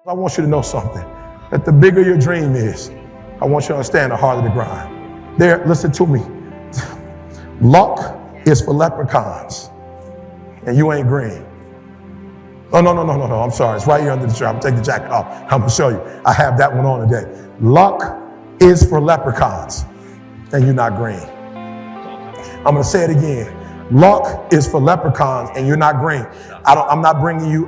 I want you to know something, that the bigger your dream is, I want you to understand the harder the grind. There, listen to me. Luck is for leprechauns, and you ain't green. Oh, no, I'm sorry. It's right here under the chair. I'm gonna take the jacket off. I'm gonna show you. I have that one on today. Luck is for leprechauns, and you're not green. I'm gonna say it again. Luck is for leprechauns, and you're not green. I'm not bringing you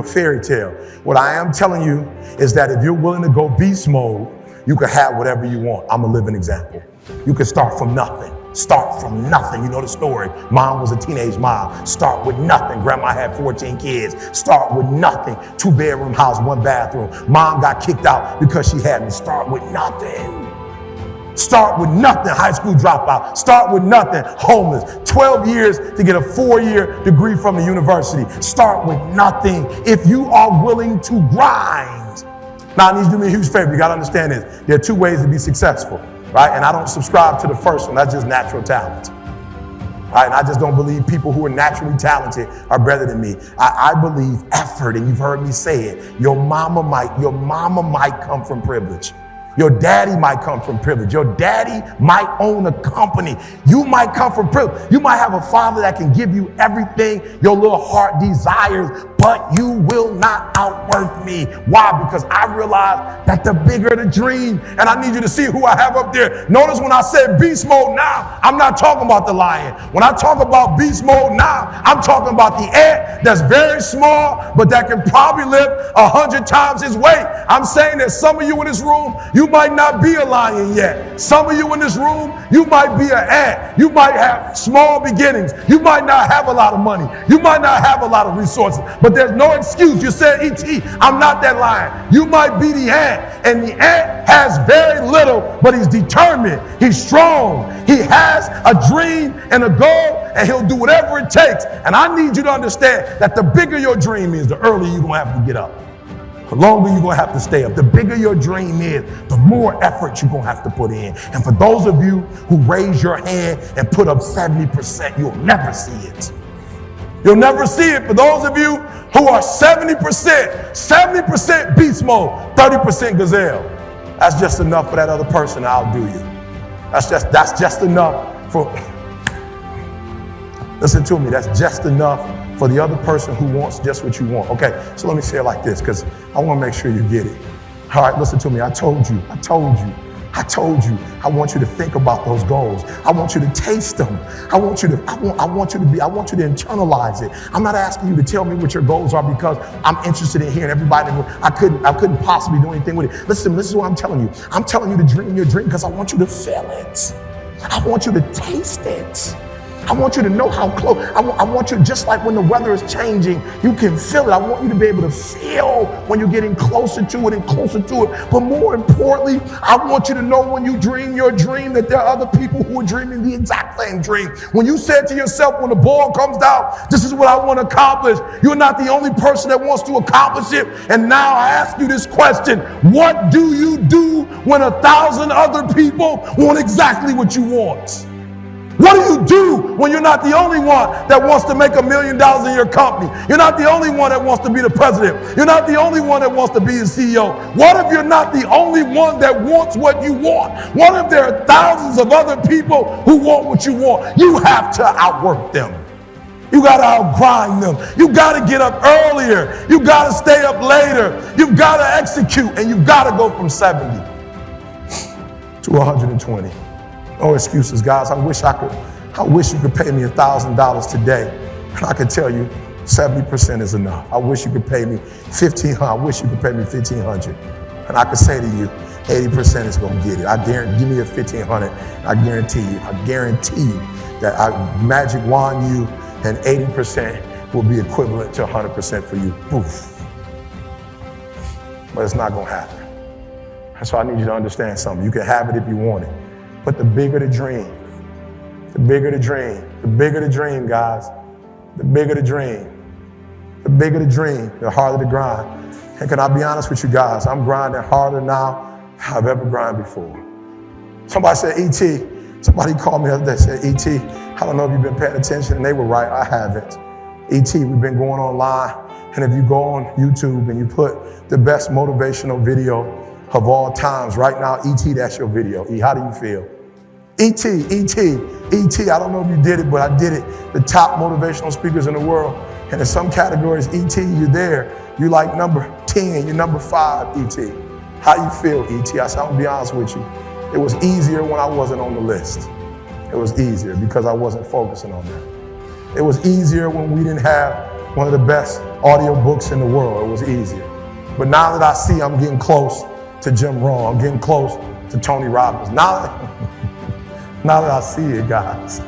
a fairy tale. What I am telling you is that if you're willing to go beast mode, you can have whatever you want. I'm a living example. You can start from nothing. Start from nothing. You know the story. Mom was a teenage mom. Start with nothing. Grandma had 14 kids. Start with nothing. 2-bedroom house, 1 bathroom. Mom got kicked out because she had me. Start with nothing. Start with nothing. High school dropout. Start with nothing. Homeless. 12 years to get a 4-year degree from the university. Start with nothing. If you are willing to grind. Now, I need you to do me a huge favor. You got to understand this. There are 2 ways to be successful, right? And I don't subscribe to the first one. That's just natural talent. Right? And I just don't believe people who are naturally talented are better than me. I believe effort, and you've heard me say it. Your mama might come from privilege. Your daddy might come from privilege. Your daddy might own a company. You might come from privilege. You might have a father that can give you everything your little heart desires, but you will not outwork me. Why? Because I realize that the bigger the dream, and I need you to see who I have up there. Notice when I said beast mode now, I'm not talking about the lion. When I talk about beast mode now, I'm talking about the ant that's very small, but that can probably lift 100 times his weight. I'm saying that some of you in this room, you might not be a lion yet. Some of you in this room, you might be an ant. You might have small beginnings. You might not have a lot of money. You might not have a lot of resources, but there's no excuse. You said, E.T., I'm not that lion. You might be the ant, and the ant has very little, but he's determined. He's strong. He has a dream and a goal, and he'll do whatever it takes. And I need you to understand that the bigger your dream is, the earlier you're going to have to get up. The longer you're going to have to stay up. The bigger your dream is, the more effort you're going to have to put in. And for those of you who raise your hand and put up 70%, you'll never see it. You'll never see it. For those of you who are 70% beast mode, 30% gazelle. That's just enough for that other person to outdo you. That's just enough for, listen to me, that's just enough for the other person who wants just what you want. Okay, so let me say it like this, because I want to make sure you get it. All right, listen to me. I told you. I want you to think about those goals. I want you to taste them. I want you to internalize it. I'm not asking you to tell me what your goals are because I'm interested in hearing everybody. I couldn't possibly do anything with it. Listen, this is what I'm telling you. I'm telling you to dream your dream because I want you to feel it. I want you to taste it. I want you to know how close. I want you, just like when the weather is changing, you can feel it. I want you to be able to feel when you're getting closer to it and closer to it. But more importantly, I want you to know when you dream your dream that there are other people who are dreaming the exact same dream. When you said to yourself, when the ball comes down, this is what I want to accomplish, you're not the only person that wants to accomplish it. And now I ask you this question: what do you do when 1,000 other people want exactly what you want? What do you do when you're not the only one that wants to make $1 million in your company? You're not the only one that wants to be the president. You're not the only one that wants to be the CEO. What if you're not the only one that wants what you want? What if there are thousands of other people who want what you want? You have to outwork them. You got to outgrind them. You got to get up earlier. You got to stay up later. You've got to execute, and you've got to go from 70 to 120. No excuses, guys. I wish you could pay me $1,000 today, and I could tell you 70% is enough. I wish you could pay me $1,500. I wish you could pay me $1,500, and I could say to you, 80% is going to get it. I guarantee. Give me a $1,500. I guarantee you that I magic wand you, and 80% will be equivalent to 100% for you. Poof. But it's not going to happen. That's why I need you to understand something. You can have it if you want it. But the bigger the dream, guys, the bigger the dream, the harder the grind. And can I be honest with you guys? I'm grinding harder now than I've ever grinded before. Somebody said, E.T., somebody called me the other day, said, E.T., I don't know if you've been paying attention, and they were right, I haven't. E.T., we've been going online, And if you go on YouTube and you put the best motivational video of all times, right now, E.T., that's your video. E, how do you feel? E.T., E.T., I don't know if you did it, but I did it. The top motivational speakers in the world. And in some categories, E.T., you're there. You're like number 10, you're number 5, E.T. How you feel, E.T.? I said, I'm gonna be honest with you. It was easier when I wasn't on the list. It was easier because I wasn't focusing on that. It was easier when we didn't have one of the best audio books in the world. It was easier. But now that I see I'm getting close to Jim Rohn, I'm getting close to Tony Robbins. Now that I see it, guys.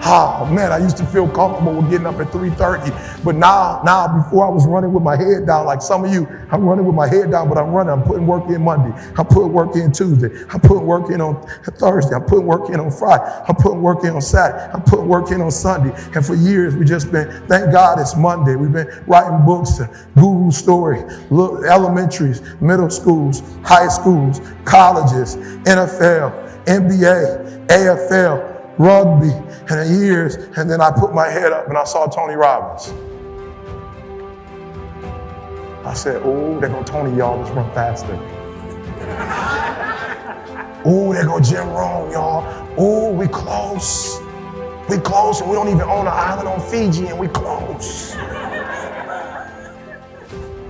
Oh man, I used to feel comfortable with getting up at 3:30, but now before I was running with my head down, like some of you, I'm running with my head down, but I'm putting work in Monday, I'm putting work in Tuesday, I'm putting work in on Thursday, I'm putting work in on Friday, I'm putting work in on Saturday, I'm putting work in on Sunday, and for years we just been, thank God it's Monday, we've been writing books, guru story, elementaries, middle schools, high schools, colleges, NFL, NBA, AFL, rugby, and in years, and then I put my head up and I saw Tony Robbins. I said, oh, there go Tony, y'all, let's run faster. Oh, there go Jim Rohn, y'all. Oh, we close. We close, and we don't even own an island on Fiji, and we close.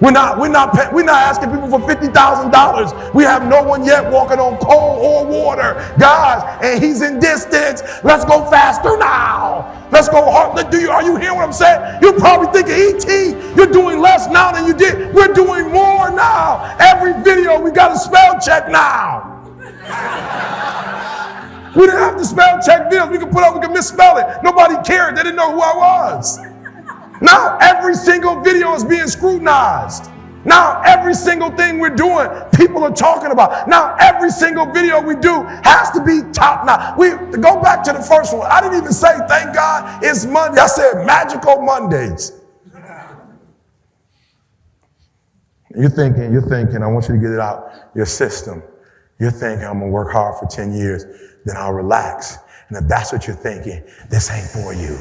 We're not asking people for $50,000. We have no one yet walking on coal or water. Guys, and he's in distance. Let's go faster now. Let's go hard. Are you hearing what I'm saying? You're probably thinking, E.T., you're doing less now than you did. We're doing more now. Every video, we got a spell check now. We didn't have to spell check videos. We could misspell it. Nobody cared. They didn't know who I was. Now every single video is being scrutinized. Now every single thing we're doing, people are talking about. Now every single video we do has to be top notch. Go back to the first one. I didn't even say, thank God it's Monday. I said magical Mondays. You're thinking, I want you to get it out, your system. You're thinking, I'm gonna work hard for 10 years, then I'll relax. And if that's what you're thinking, this ain't for you.